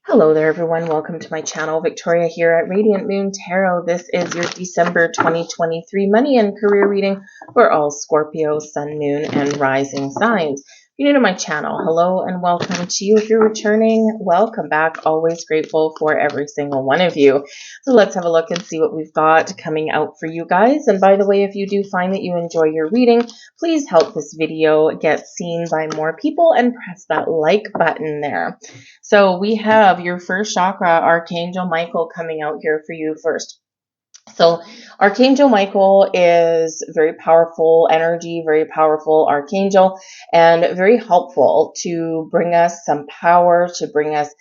Hello there, everyone. Welcome to my channel. Victoria here at Radiant Moon Tarot. This is your December 2023 money and career reading for all Scorpio, Sun, Moon, and Rising signs. If you're new to my channel, hello and welcome to you. If you're returning, welcome back. Always grateful for every single one of you. So let's have a look and see what we've got coming out for you guys. And by the way, if you do find that you enjoy your reading, please help this video get seen by more people and press that like button there. So we have your first chakra, Archangel Michael, coming out here for you first. So Archangel Michael is very powerful energy, very powerful archangel, and very helpful to bring us some power, to bring us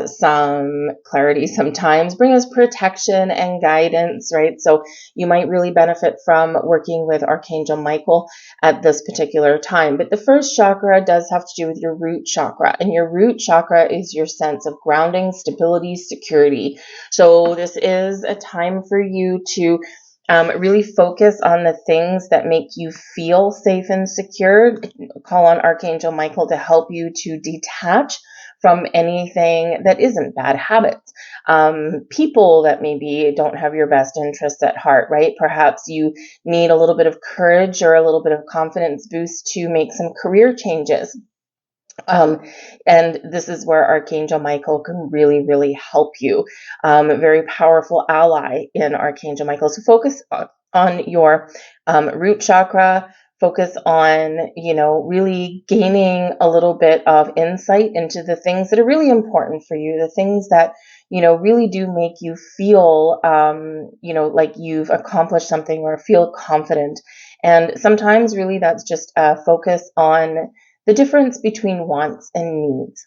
some clarity sometimes, bring us protection and guidance, right? So you might really benefit from working with Archangel Michael at this particular time. But the first chakra does have to do with your root chakra, and your root chakra is your sense of grounding, stability, security. So this is a time for you to really focus on the things that make you feel safe and secure. Call on Archangel Michael to help you to detach from anything that isn't bad habits. People that maybe don't have your best interests at heart, right? Perhaps you need a little bit of courage or a little bit of confidence boost to make some career changes. And this is where Archangel Michael can really, really help you. A very powerful ally in Archangel Michael. So focus on your root chakra. Focus on, really gaining a little bit of insight into the things that are really important for you, the things that, really do make you feel, like you've accomplished something or feel confident. And sometimes really that's just a focus on the difference between wants and needs.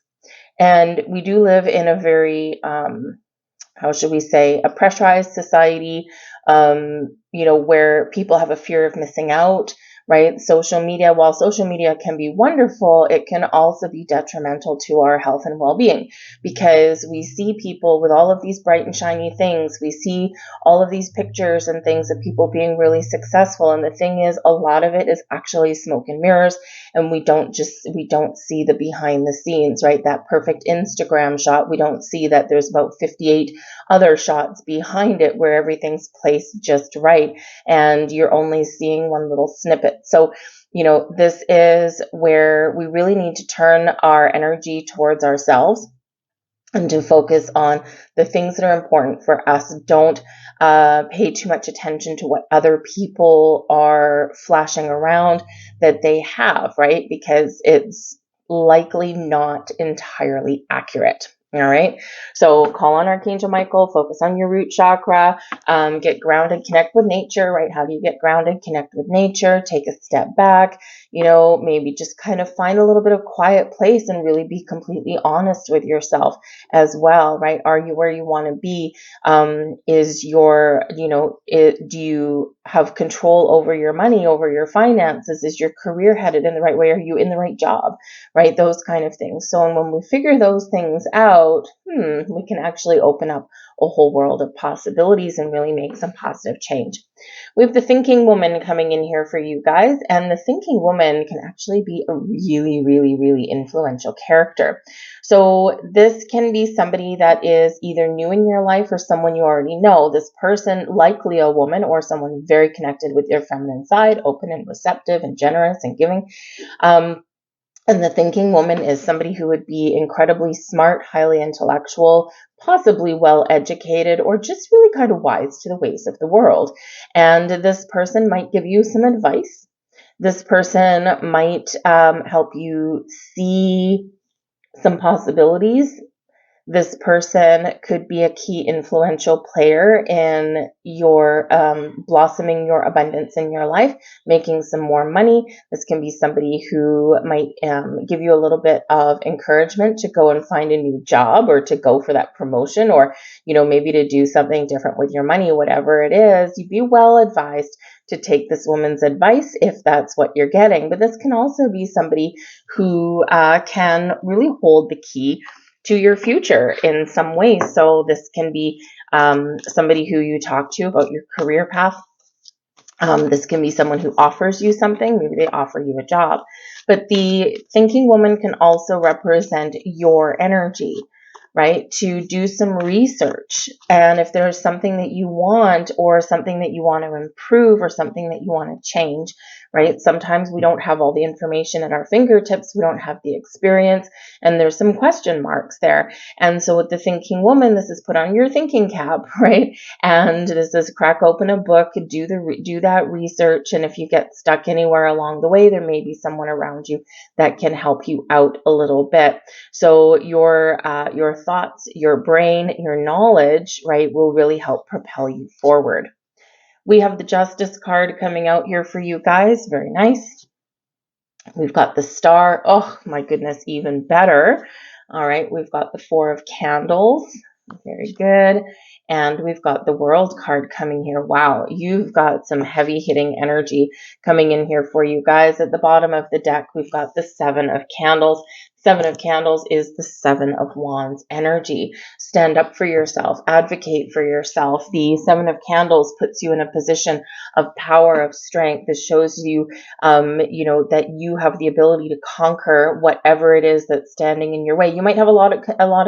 And we do live in a very, how should we say, a pressurized society, where people have a fear of missing out, right? Social media, while social media can be wonderful, it can also be detrimental to our health and well-being, because we see people with all of these bright and shiny things. We see all of these pictures and things of people being really successful. And the thing is, a lot of it is actually smoke and mirrors. And we don't see the behind the scenes, right? That perfect Instagram shot. We don't see that there's about 58 other shots behind it where everything's placed just right, and you're only seeing one little snippet. So, this is where we really need to turn our energy towards ourselves and to focus on the things that are important for us. Don't pay too much attention to what other people are flashing around that they have, right? Because it's likely not entirely accurate. All right. So call on Archangel Michael, focus on your root chakra, get grounded, connect with nature, right? How do you get grounded? Connect with nature, take a step back, maybe just kind of find a little bit of quiet place and really be completely honest with yourself as well, right? Are you where you want to be? Is your, do you have control over your money, over your finances? Is your career headed in the right way? Are you in the right job, right? Those kind of things. So, and when we figure those things out, we can actually open up a whole world of possibilities and really make some positive change. We have the thinking woman coming in here for you guys, and the thinking woman can actually be a really, really, really influential character. So this can be somebody that is either new in your life or someone you already know. This person, likely a woman or someone very connected with your feminine side, open and receptive and generous and giving. And the thinking woman is somebody who would be incredibly smart, highly intellectual, possibly well-educated, or just really kind of wise to the ways of the world. And this person might give you some advice. This person might help you see some possibilities. This person could be a key influential player in your blossoming your abundance in your life, making some more money. This can be somebody who might give you a little bit of encouragement to go and find a new job, or to go for that promotion, or, maybe to do something different with your money. Whatever it is, you'd be well advised to take this woman's advice if that's what you're getting. But this can also be somebody who can really hold the key to your future in some ways. So this can be somebody who you talk to about your career path. This can be someone who offers you something. Maybe they offer you a job. But the thinking woman can also represent your energy. right? To do some research. And if there's something that you want or something that you want to improve or something that you want to change, right? Sometimes we don't have all the information at our fingertips. We don't have the experience, and there's some question marks there. And so with the thinking woman, this is put on your thinking cap, right? And this is crack open a book, do that research. And if you get stuck anywhere along the way, there may be someone around you that can help you out a little bit. So your thoughts, your brain, your knowledge, right, will really help propel you forward. We have the Justice card coming out here for you guys. Very nice. We've got the Star. Oh my goodness, even better. All right, we've got the Four of Candles. Very good. And we've got the World card coming here. Wow, you've got some heavy hitting energy coming in here for you guys. At the bottom of the deck, we've got the Seven of Candles. Seven of Candles is the Seven of Wands energy. Stand up for yourself, advocate for yourself. The Seven of Candles puts you in a position of power, of strength. This shows you, that you have the ability to conquer whatever it is that's standing in your way. You might have a lot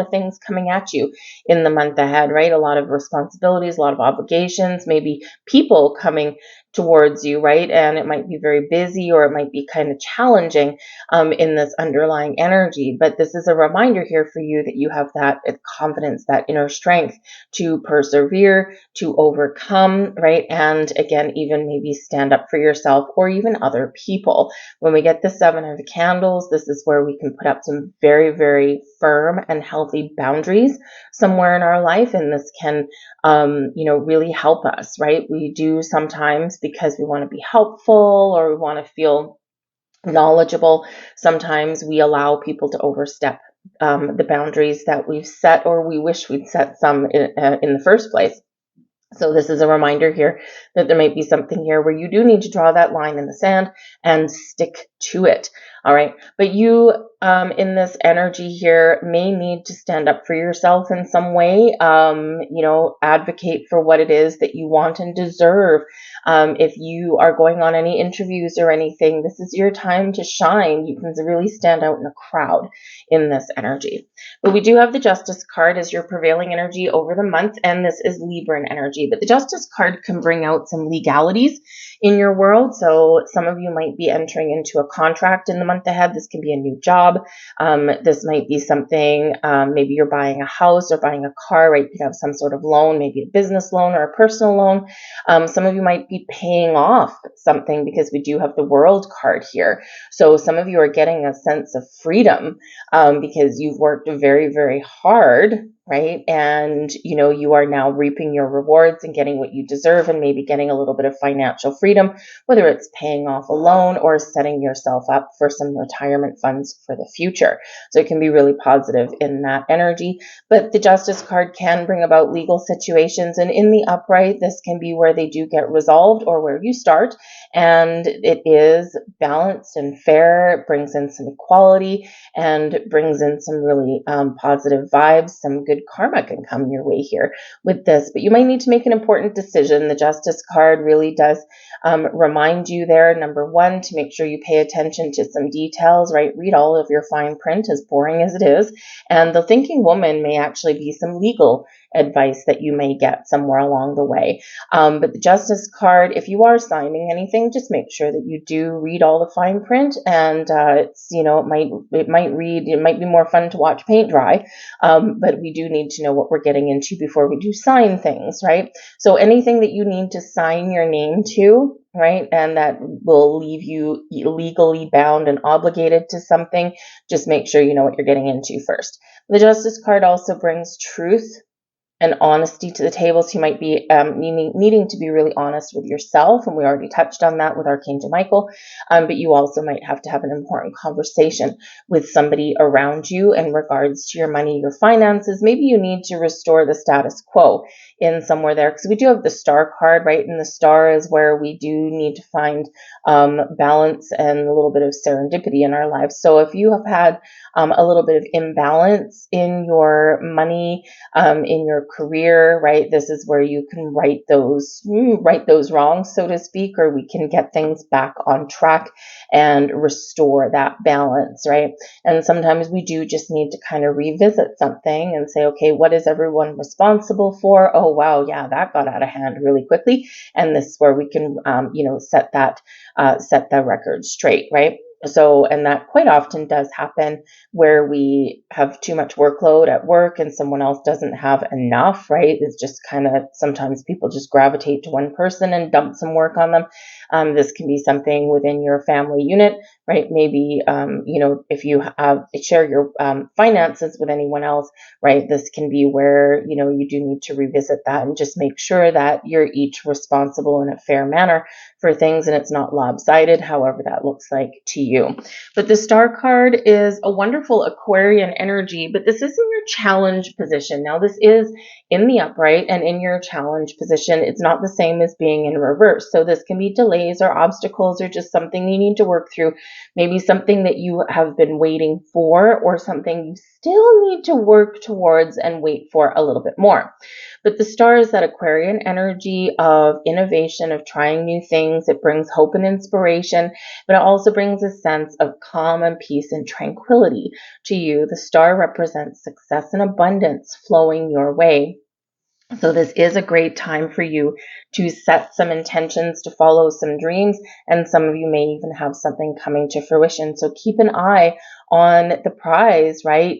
of things coming at you in the month ahead, right? A lot of responsibilities, a lot of obligations, maybe people coming towards you, right? And it might be very busy, or it might be kind of challenging in this underlying energy. But this is a reminder here for you that you have that confidence, that inner strength to persevere, to overcome, right? And again, even maybe stand up for yourself or even other people. When we get the Seven of Candles, this is where we can put up some very, very firm and healthy boundaries somewhere in our life. And this can really help us, right? We do sometimes, because we want to be helpful or we want to feel knowledgeable, sometimes we allow people to overstep the boundaries that we've set, or we wish we'd set some in the first place. So this is a reminder here that there might be something here where you do need to draw that line in the sand and stick to it. All right. But you, in this energy here, may need to stand up for yourself in some way, advocate for what it is that you want and deserve. If you are going on any interviews or anything, this is your time to shine. You can really stand out in a crowd in this energy. But we do have the Justice card as your prevailing energy over the month, and this is Libran energy. But the Justice card can bring out some legalities in your world. So some of you might be entering into a contract in the month ahead. This can be a new job. This might be something, maybe you're buying a house or buying a car, right? You could have some sort of loan, maybe a business loan or a personal loan. Some of you might be paying off something, because we do have the World card here. So some of you are getting a sense of freedom because you've worked very, very hard, right? And, you are now reaping your rewards and getting what you deserve, and maybe getting a little bit of financial freedom, whether it's paying off a loan or setting yourself up for some retirement funds for the future. So it can be really positive in that energy. But the Justice card can bring about legal situations, and in the upright, this can be where they do get resolved or where you start, and it is balanced and fair. It brings in some equality and brings in some really positive vibes. Some good karma can come your way here with this, but you might need to make an important decision. The Justice card really does remind you there, number one, to make sure you pay attention to some details, right? Read all of your fine print, as boring as it is. And the thinking woman may actually be some legal advice that you may get somewhere along the way. But the Justice card, if you are signing anything, just make sure that you do read all the fine print. And it might be more fun to watch paint dry, but we do need to know what we're getting into before we do sign things, right? So anything that you need to sign your name to, right, and that will leave you legally bound and obligated to something, just make sure you know what you're getting into first. The Justice card also brings truth and honesty to the table. So you might be needing to be really honest with yourself, and we already touched on that with Archangel Michael, but you also might have to have an important conversation with somebody around you in regards to your money, your finances. Maybe you need to restore the status quo in somewhere there, because we do have the Star card, right? And the Star is where we do need to find balance and a little bit of serendipity in our lives. So if you have had a little bit of imbalance in your money, in your career, right? This is where you can right those wrongs, so to speak, or we can get things back on track and restore that balance, right? And sometimes we do just need to kind of revisit something and say, okay, what is everyone responsible for? Oh, wow, yeah, that got out of hand really quickly. And this is where we can, set the record straight, right? So, and that quite often does happen where we have too much workload at work and someone else doesn't have enough, right? It's just kind of, sometimes people just gravitate to one person and dump some work on them. This can be something within your family unit, right? Maybe, if you share your finances with anyone else, right? This can be where, you do need to revisit that and just make sure that you're each responsible in a fair manner for things and it's not lopsided, however that looks like to you. But the Star card is a wonderful Aquarian energy, but this is in your challenge position. Now, this is in the upright, and in your challenge position, it's not the same as being in reverse. So this can be delays or obstacles or just something you need to work through, maybe something that you have been waiting for or something you still need to work towards and wait for a little bit more. But the Star is that Aquarian energy of innovation, of trying new things. It brings hope and inspiration, but it also brings a sense of calm and peace and tranquility to you. The Star represents success and abundance flowing your way. So this is a great time for you to set some intentions, to follow some dreams, and some of you may even have something coming to fruition. So keep an eye on the prize, right?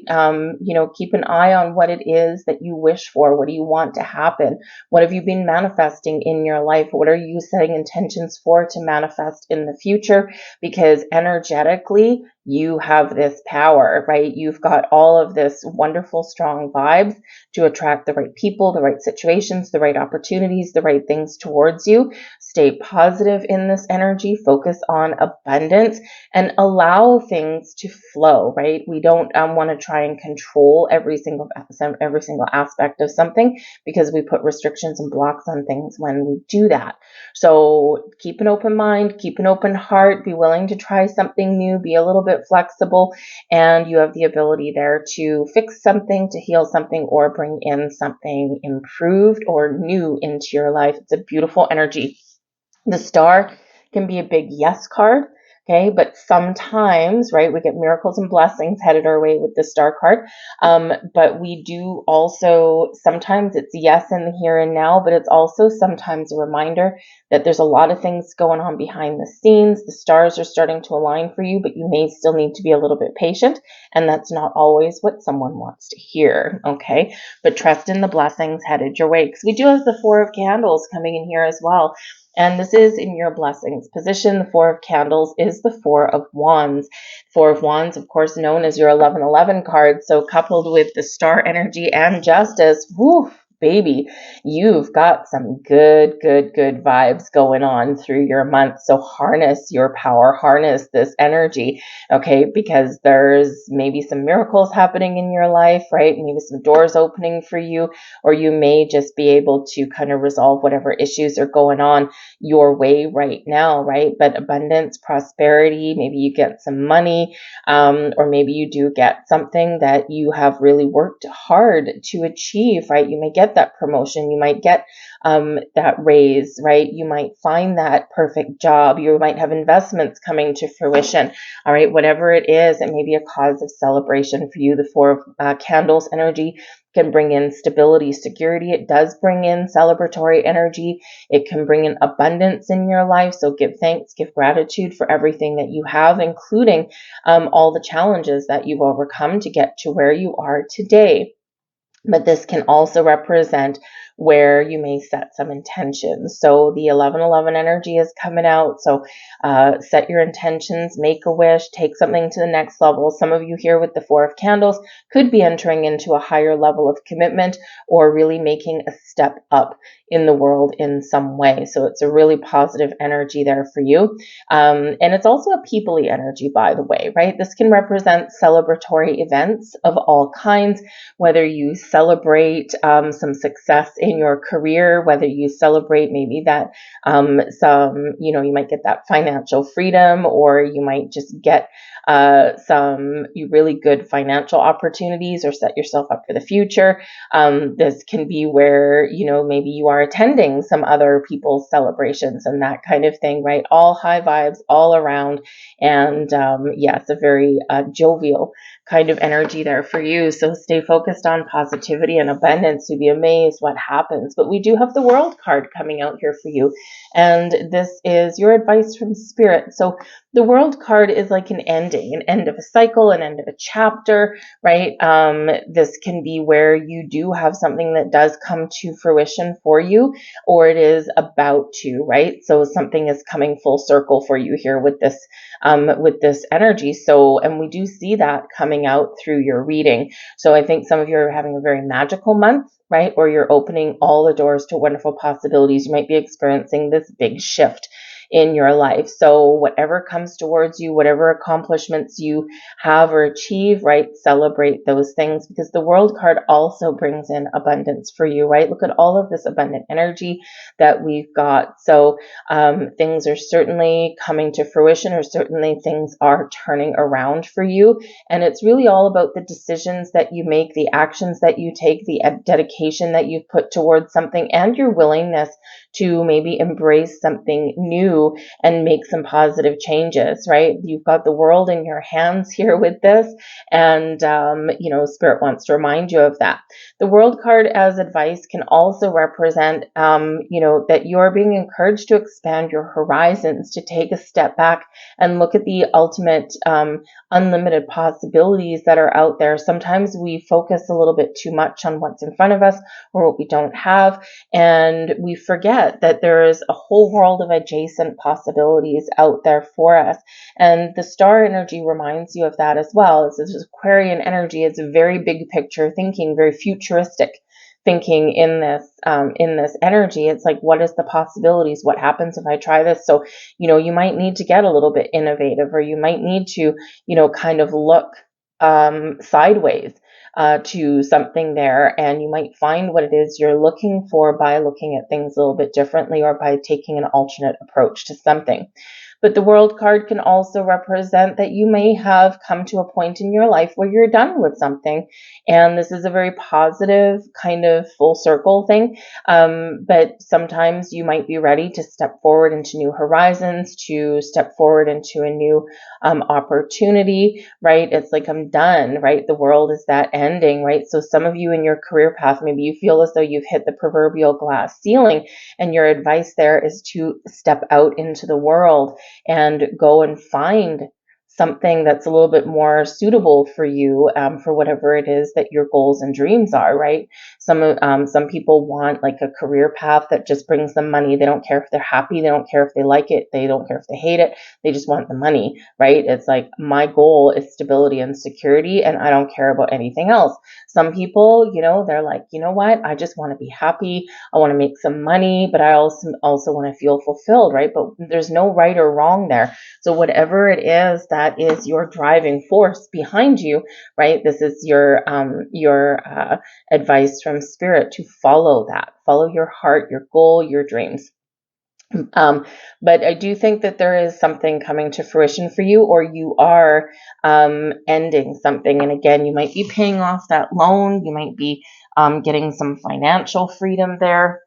Keep an eye on what it is that you wish for. What do you want to happen? What have you been manifesting in your life? What are you setting intentions for to manifest in the future? Because energetically, you have this power, right? You've got all of this wonderful, strong vibes to attract the right people, the right situations, the right opportunities, the right things towards you. Stay positive in this energy, focus on abundance, and allow things to flow, right? We don't want to try and control every single aspect of something, because we put restrictions and blocks on things when we do that. So keep an open mind, keep an open heart, be willing to try something new, be a little bit flexible, and you have the ability there to fix something, to heal something, or bring in something improved or new into your life. It's a beautiful energy. The Star can be a big yes card. Okay, but sometimes, right, we get miracles and blessings headed our way with the Star card. But we do also, sometimes it's yes in the here and now, but it's also sometimes a reminder that there's a lot of things going on behind the scenes. The stars are starting to align for you, but you may still need to be a little bit patient. And that's not always what someone wants to hear. Okay, but trust in the blessings headed your way. Because we do have the Four of Candles coming in here as well. And this is in your blessings position. The Four of Candles is the Four of Wands. Four of Wands, of course, known as your 1111 card. So coupled with the Star energy and Justice, woo, baby, you've got some good vibes going on through your month. So harness your power, harness this energy, okay? Because there's maybe some miracles happening in your life, right? Maybe some doors opening for you, or you may just be able to kind of resolve whatever issues are going on your way right now, right? But abundance, prosperity, maybe you get some money, or maybe you do get something that you have really worked hard to achieve, right? You may get that promotion, you might get that raise, right? You might find that perfect job, you might have investments coming to fruition, all right? Whatever it is, it may be a cause of celebration for you. The Four of Candles energy can bring in stability, security. It does bring in celebratory energy. It can bring in abundance in your life. So give thanks, give gratitude for everything that you have, including all the challenges that you've overcome to get to where you are today. But this can also represent where you may set some intentions. So the 1111 energy is coming out. So set your intentions, make a wish, take something to the next level. Some of you here with the Four of Candles could be entering into a higher level of commitment or really making a step up in the world in some way. So it's a really positive energy there for you. And it's also a people-y energy, by the way, right? This can represent celebratory events of all kinds, whether you celebrate some success in in your career, whether you celebrate maybe that you might get that financial freedom, or you might just get some really good financial opportunities or set yourself up for the future. This can be where, maybe you are attending some other people's celebrations and that kind of thing, right? All high vibes all around. And it's a very jovial kind of energy there for you. So stay focused on positivity and abundance. You'll be amazed what happens. But we do have the World card coming out here for you. And this is your advice from Spirit. So the World card is like an ending, an end of a cycle, an end of a chapter, right? This can be where you do have something that does come to fruition for you, or it is about to, right? So something is coming full circle for you here with this energy. So, and we do see that coming out through your reading. So I think some of you are having a very magical month, right? Or you're opening all the doors to wonderful possibilities. You might be experiencing this big shift in your life. So whatever comes towards you, whatever accomplishments you have or achieve, right, celebrate those things, because the World card also brings in abundance for you, right? Look at all of this abundant energy that we've got. So things are certainly coming to fruition, or certainly things are turning around for you. And it's really all about the decisions that you make, the actions that you take, the dedication that you put towards something, and your willingness to maybe embrace something new and make some positive changes, right? You've got the world in your hands here with this, and Spirit wants to remind you of that. The World card as advice can also represent, that you're being encouraged to expand your horizons, to take a step back and look at the ultimate unlimited possibilities that are out there. Sometimes we focus a little bit too much on what's in front of us or what we don't have, and we forget that there is a whole world of adjacent possibilities out there for us. And the star energy reminds you of that as well. This is Aquarian energy. It's a very big picture thinking, very futuristic thinking in this energy. It's like, what is the possibilities? What happens if I try this? So, you might need to get a little bit innovative, or you might need to, kind of look sideways to something there, and you might find what it is you're looking for by looking at things a little bit differently, or by taking an alternate approach to something. But the World card can also represent that you may have come to a point in your life where you're done with something. And this is a very positive kind of full circle thing. But sometimes you might be ready to step forward into new horizons, to step forward into a new opportunity, right? It's like, I'm done, right? The world is that ending, right? So some of you in your career path, maybe you feel as though you've hit the proverbial glass ceiling, and your advice there is to step out into the world and go and find something that's a little bit more suitable for you, for whatever it is that your goals and dreams are, right? Some people want like a career path that just brings them money. They don't care if they're happy. They don't care if they like it. They don't care if they hate it. They just want the money, right? It's like, my goal is stability and security, and I don't care about anything else. Some people, they're like, you know what? I just want to be happy. I want to make some money, but I also want to feel fulfilled, right? But there's no right or wrong there. So whatever it is that is your driving force behind you, right? This is your advice from Spirit, to follow that. Follow your heart, your goal, your dreams. But I do think that there is something coming to fruition for you, or you are ending something. And again, you might be paying off that loan. You might be getting some financial freedom there.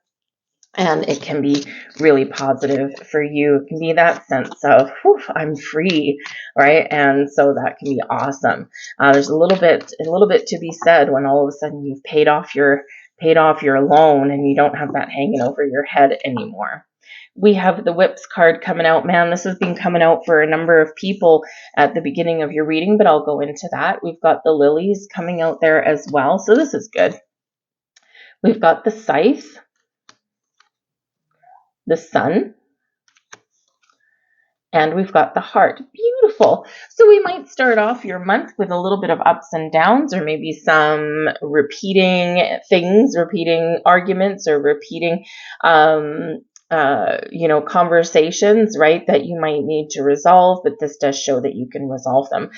And it can be really positive for you. It can be that sense of, whew, I'm free, right? And so that can be awesome. There's a little bit to be said when all of a sudden you've paid off your loan and you don't have that hanging over your head anymore. We have the Whips card coming out. Man, this has been coming out for a number of people at the beginning of your reading, but I'll go into that. We've got the Lilies coming out there as well, so this is good. We've got the Scythe, the Sun, and we've got the Heart. Beautiful. So we might start off your month with a little bit of ups and downs, or maybe some repeating things, repeating arguments, or repeating conversations, right, that you might need to resolve, but this does show that you can resolve them.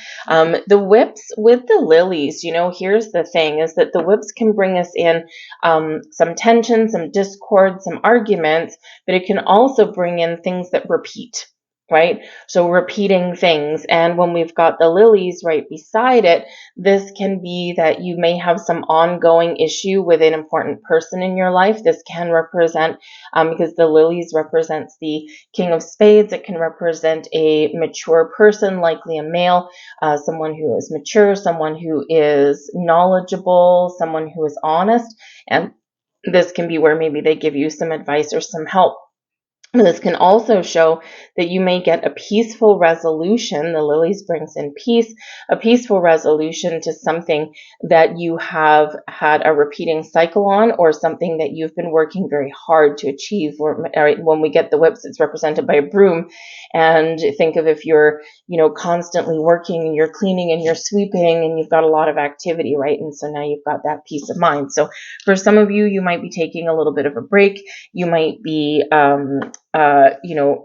The whips with the lilies, here's the thing, is that the whips can bring us in some tension, some discord, some arguments, but it can also bring in things that repeat. Right? So repeating things. And when we've got the lilies right beside it, this can be that you may have some ongoing issue with an important person in your life. This can represent, because the lilies represents the King of Spades, it can represent a mature person, likely a male, someone who is mature, someone who is knowledgeable, someone who is honest. And this can be where maybe they give you some advice or some help. This can also show that you may get a peaceful resolution. The lilies brings in peace, a peaceful resolution to something that you have had a repeating cycle on, or something that you've been working very hard to achieve. When we get the whips, it's represented by a broom. And think of if you're, constantly working and you're cleaning and you're sweeping and you've got a lot of activity, right? And so now you've got that peace of mind. So for some of you, you might be taking a little bit of a break. You might be,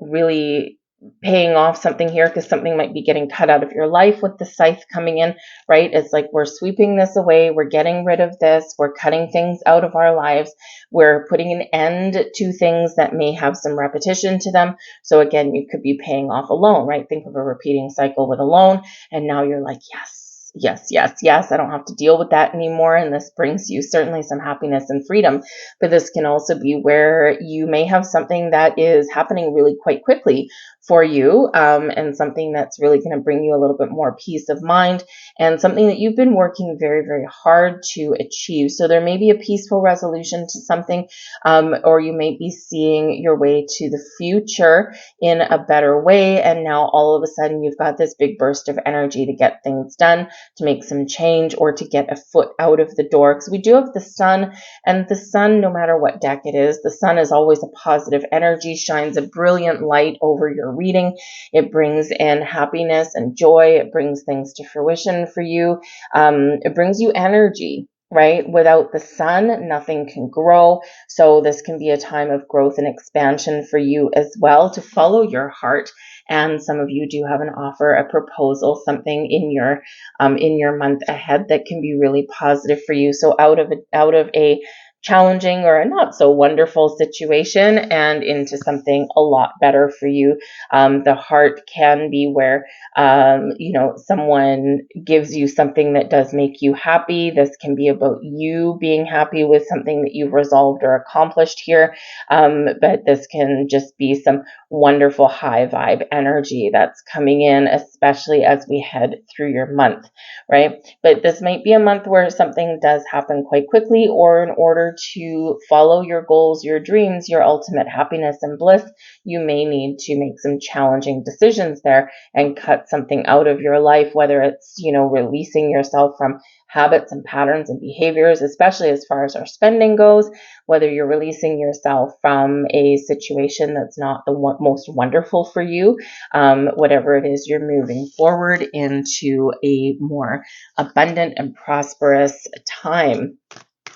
really paying off something here, because something might be getting cut out of your life with the scythe coming in, right? It's like we're sweeping this away, we're getting rid of this, we're cutting things out of our lives, we're putting an end to things that may have some repetition to them. So again, you could be paying off a loan, right? Think of a repeating cycle with a loan, and now you're like, yes, I don't have to deal with that anymore. And this brings you certainly some happiness and freedom. But this can also be where you may have something that is happening really quite quickly for you, and something that's really going to bring you a little bit more peace of mind, and something that you've been working very, very hard to achieve. So there may be a peaceful resolution to something, or you may be seeing your way to the future in a better way. And now all of a sudden you've got this big burst of energy to get things done, to make some change, or to get a foot out of the door. Because we do have the sun, and the sun, no matter what deck it is, the sun is always a positive energy, shines a brilliant light over your reading. It brings in happiness and joy. It brings things to fruition for you. It brings you energy. Right? Without the sun, nothing can grow. So this can be a time of growth and expansion for you as well, to follow your heart. And some of you do have an offer, a proposal, something in your month ahead that can be really positive for you. So out of a challenging or a not so wonderful situation and into something a lot better for you. The heart can be where, someone gives you something that does make you happy. This can be about you being happy with something that you've resolved or accomplished here. But this can just be some wonderful high vibe energy that's coming in, especially as we head through your month, right? But this might be a month where something does happen quite quickly, or in order to follow your goals, your dreams, your ultimate happiness and bliss, you may need to make some challenging decisions there and cut something out of your life, whether it's, releasing yourself from habits and patterns and behaviors, especially as far as our spending goes, whether you're releasing yourself from a situation that's not the most wonderful for you, whatever it is, you're moving forward into a more abundant and prosperous time.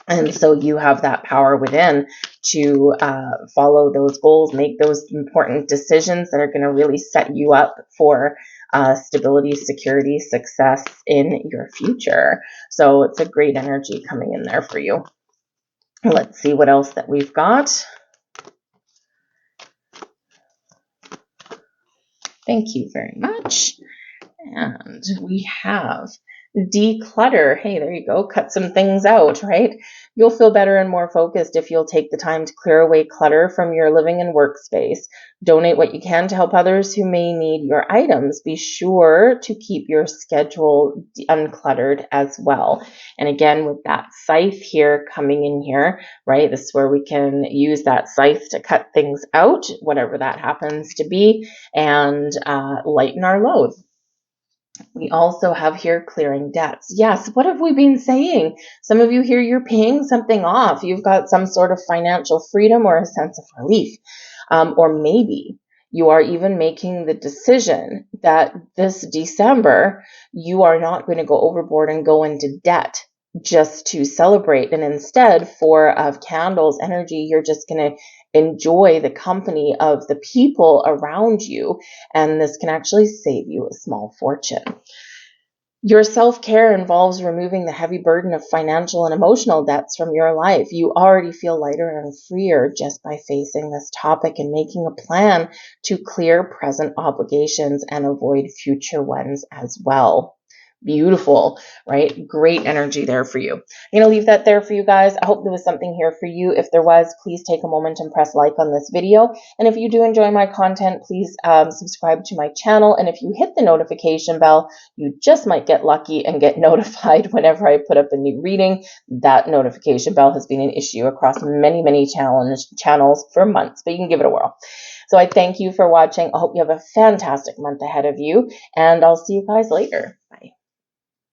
And so you have that power within to follow those goals, make those important decisions that are going to really set you up for stability, security, success in your future. So it's a great energy coming in there for you. Let's see what else that we've got. Thank you very much. And we have declutter. Hey, there you go. Cut some things out, right? You'll feel better and more focused if you'll take the time to clear away clutter from your living and workspace. Donate what you can to help others who may need your items. Be sure to keep your schedule uncluttered as well. And again, with that scythe here coming in here, right? This is where we can use that scythe to cut things out, whatever that happens to be, and lighten our load. We also have here clearing debts. Yes, what have we been saying? Some of you here, you're paying something off. You've got some sort of financial freedom or a sense of relief. Or maybe you are even making the decision that this December, you are not going to go overboard and go into debt just to celebrate. And instead, for candles energy, you're just going to enjoy the company of the people around you, and this can actually save you a small fortune. Your self-care involves removing the heavy burden of financial and emotional debts from your life. You already feel lighter and freer just by facing this topic and making a plan to clear present obligations and avoid future ones as well. Beautiful, right? Great energy there for you. I'm going to leave that there for you guys. I hope there was something here for you. If there was, please take a moment and press like on this video. And if you do enjoy my content, please subscribe to my channel. And if you hit the notification bell, you just might get lucky and get notified whenever I put up a new reading. That notification bell has been an issue across many channels for months, but you can give it a whirl. So I thank you for watching. I hope you have a fantastic month ahead of you, and I'll see you guys later.